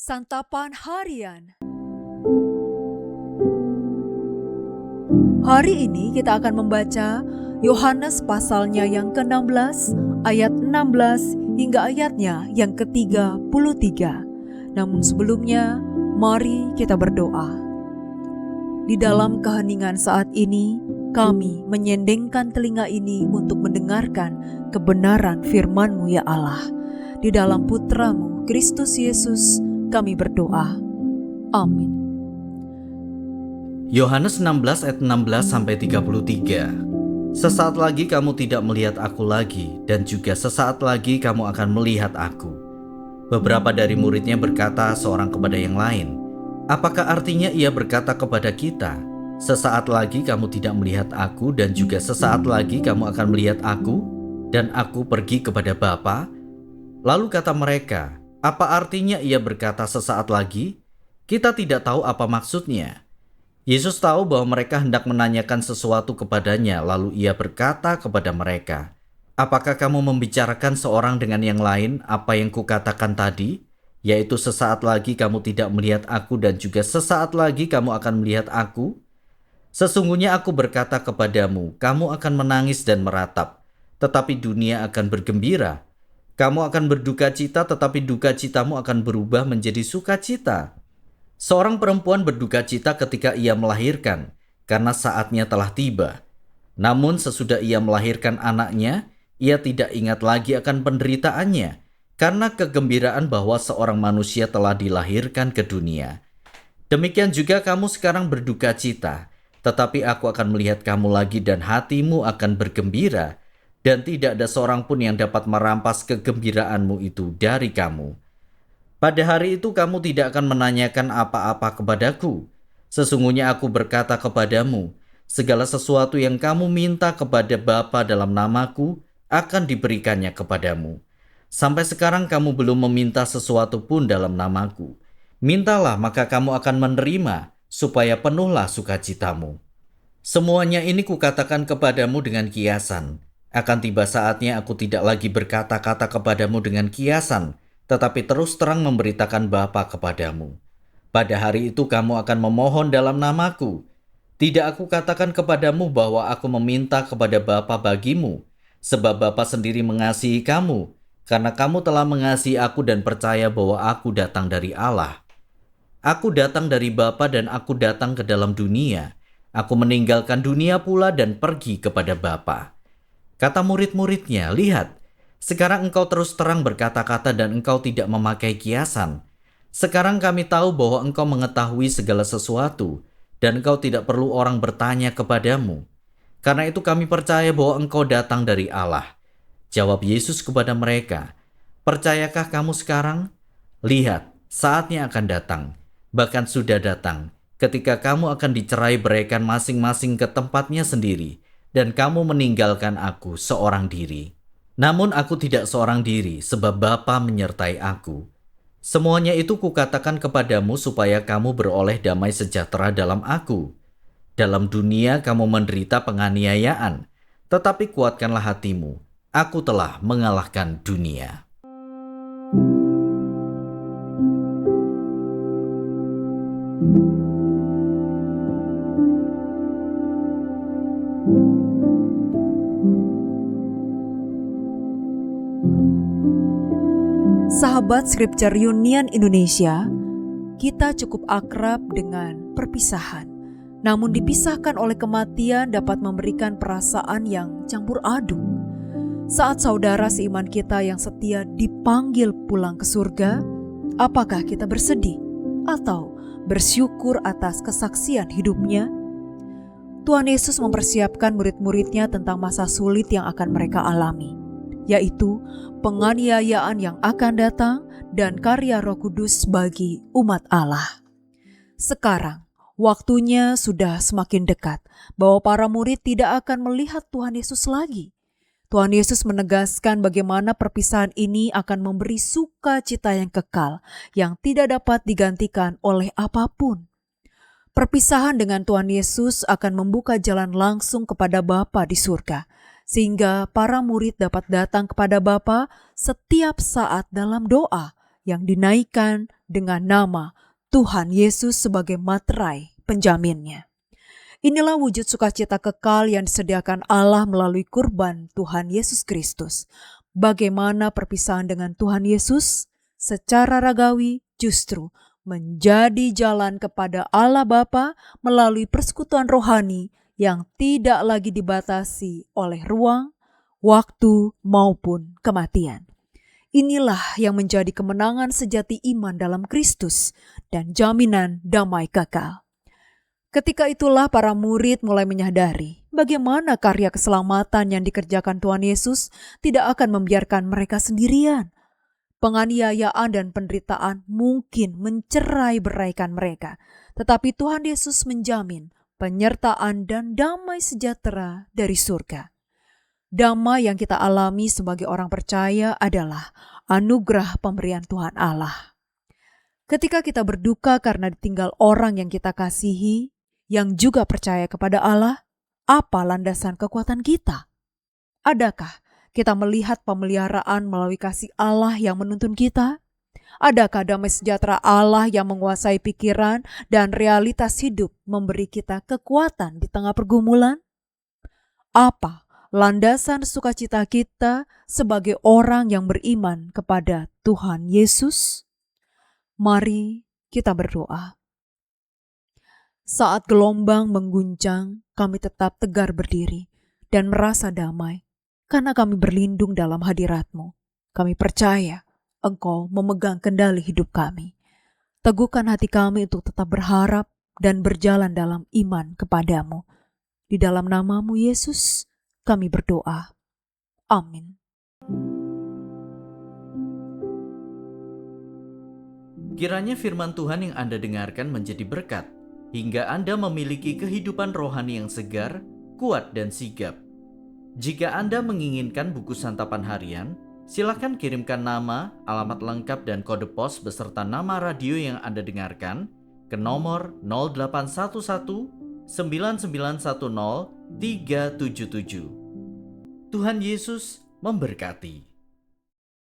Santapan Harian. Hari ini kita akan membaca Yohanes pasalnya yang ke-16, ayat 16 hingga ayatnya yang ke-33. Namun sebelumnya, mari kita berdoa. Di dalam keheningan saat ini, kami menyendengkan telinga ini untuk mendengarkan kebenaran firman-Mu ya Allah. Di dalam Putra-Mu, Kristus Yesus, kami berdoa. Amin. Yohanes 16 ayat 16-33. Sesaat lagi kamu tidak melihat aku lagi, dan juga sesaat lagi kamu akan melihat aku. Beberapa dari muridnya berkata seorang kepada yang lain, apakah artinya ia berkata kepada kita, sesaat lagi kamu tidak melihat aku, dan juga sesaat lagi kamu akan melihat aku, dan aku pergi kepada Bapa? Lalu kata mereka, apa artinya ia berkata sesaat lagi? Kita tidak tahu apa maksudnya. Yesus tahu bahwa mereka hendak menanyakan sesuatu kepadanya, lalu ia berkata kepada mereka, apakah kamu membicarakan seorang dengan yang lain apa yang kukatakan tadi? Yaitu sesaat lagi kamu tidak melihat aku, dan juga sesaat lagi kamu akan melihat aku? Sesungguhnya aku berkata kepadamu, kamu akan menangis dan meratap, tetapi dunia akan bergembira. Kamu akan berduka cita, tetapi duka citamu akan berubah menjadi sukacita. Seorang perempuan berduka cita ketika ia melahirkan, karena saatnya telah tiba. Namun sesudah ia melahirkan anaknya, ia tidak ingat lagi akan penderitaannya, karena kegembiraan bahwa seorang manusia telah dilahirkan ke dunia. Demikian juga kamu sekarang berduka cita, tetapi aku akan melihat kamu lagi dan hatimu akan bergembira, dan tidak ada seorang pun yang dapat merampas kegembiraanmu itu dari kamu. Pada hari itu kamu tidak akan menanyakan apa-apa kepadaku. Sesungguhnya aku berkata kepadamu, segala sesuatu yang kamu minta kepada Bapa dalam namaku akan diberikannya kepadamu. Sampai sekarang kamu belum meminta sesuatu pun dalam namaku. Mintalah maka kamu akan menerima, supaya penuhlah sukacitamu. Semuanya ini kukatakan kepadamu dengan kiasan. Akan tiba saatnya aku tidak lagi berkata-kata kepadamu dengan kiasan, tetapi terus terang memberitakan Bapa kepadamu. Pada hari itu kamu akan memohon dalam namaku. Tidak aku katakan kepadamu bahwa aku meminta kepada Bapa bagimu, sebab Bapa sendiri mengasihi kamu, karena kamu telah mengasihi aku dan percaya bahwa aku datang dari Allah. Aku datang dari Bapa dan aku datang ke dalam dunia. Aku meninggalkan dunia pula dan pergi kepada Bapa. Kata murid-muridnya, lihat, sekarang engkau terus terang berkata-kata dan engkau tidak memakai kiasan. Sekarang kami tahu bahwa engkau mengetahui segala sesuatu dan engkau tidak perlu orang bertanya kepadamu. Karena itu kami percaya bahwa engkau datang dari Allah. Jawab Yesus kepada mereka, percayakah kamu sekarang? Lihat, saatnya akan datang, bahkan sudah datang, ketika kamu akan dicerai-beraikan masing-masing ke tempatnya sendiri, dan kamu meninggalkan aku seorang diri. Namun aku tidak seorang diri, sebab Bapa menyertai aku. Semuanya itu kukatakan kepadamu supaya kamu beroleh damai sejahtera dalam aku. Dalam dunia kamu menderita penganiayaan, tetapi kuatkanlah hatimu. Aku telah mengalahkan dunia. Sahabat Scripture Union Indonesia, kita cukup akrab dengan perpisahan. Namun dipisahkan oleh kematian dapat memberikan perasaan yang campur aduk. Saat saudara seiman kita yang setia dipanggil pulang ke surga, apakah kita bersedih atau bersyukur atas kesaksian hidupnya? Tuhan Yesus mempersiapkan murid-muridnya tentang masa sulit yang akan mereka alami, yaitu penganiayaan yang akan datang dan karya Roh Kudus bagi umat Allah. Sekarang, waktunya sudah semakin dekat bahwa para murid tidak akan melihat Tuhan Yesus lagi. Tuhan Yesus menegaskan bagaimana perpisahan ini akan memberi sukacita yang kekal, yang tidak dapat digantikan oleh apapun. Perpisahan dengan Tuhan Yesus akan membuka jalan langsung kepada Bapa di surga, sehingga para murid dapat datang kepada Bapa setiap saat dalam doa, yang dinaikkan dengan nama Tuhan Yesus sebagai materai penjaminnya. Inilah wujud sukacita kekal yang disediakan Allah melalui kurban Tuhan Yesus Kristus. Bagaimana perpisahan dengan Tuhan Yesus secara ragawi justru menjadi jalan kepada Allah Bapa melalui persekutuan rohani yang tidak lagi dibatasi oleh ruang, waktu, maupun kematian. Inilah yang menjadi kemenangan sejati iman dalam Kristus dan jaminan damai kekal. Ketika itulah para murid mulai menyadari bagaimana karya keselamatan yang dikerjakan Tuhan Yesus tidak akan membiarkan mereka sendirian. Penganiayaan dan penderitaan mungkin mencerai-beraikan mereka, tetapi Tuhan Yesus menjamin penyertaan dan damai sejahtera dari surga. Damai yang kita alami sebagai orang percaya adalah anugerah pemberian Tuhan Allah. Ketika kita berduka karena ditinggal orang yang kita kasihi, yang juga percaya kepada Allah, apa landasan kekuatan kita? Adakah kita melihat pemeliharaan melalui kasih Allah yang menuntun kita? Adakah damai sejahtera Allah yang menguasai pikiran dan realitas hidup memberi kita kekuatan di tengah pergumulan? Apa landasan sukacita kita sebagai orang yang beriman kepada Tuhan Yesus? Mari kita berdoa. Saat gelombang mengguncang, kami tetap tegar berdiri dan merasa damai karena kami berlindung dalam hadirat-Mu. Kami percaya Engkau memegang kendali hidup kami. Teguhkan hati kami untuk tetap berharap dan berjalan dalam iman kepadamu. Di dalam nama-Mu Yesus, kami berdoa. Amin. Kiranya firman Tuhan yang Anda dengarkan menjadi berkat, hingga Anda memiliki kehidupan rohani yang segar, kuat, dan sigap. Jika Anda menginginkan buku santapan harian, silakan kirimkan nama, alamat lengkap, dan kode pos beserta nama radio yang Anda dengarkan ke nomor 0811 9910 377. Tuhan Yesus memberkati.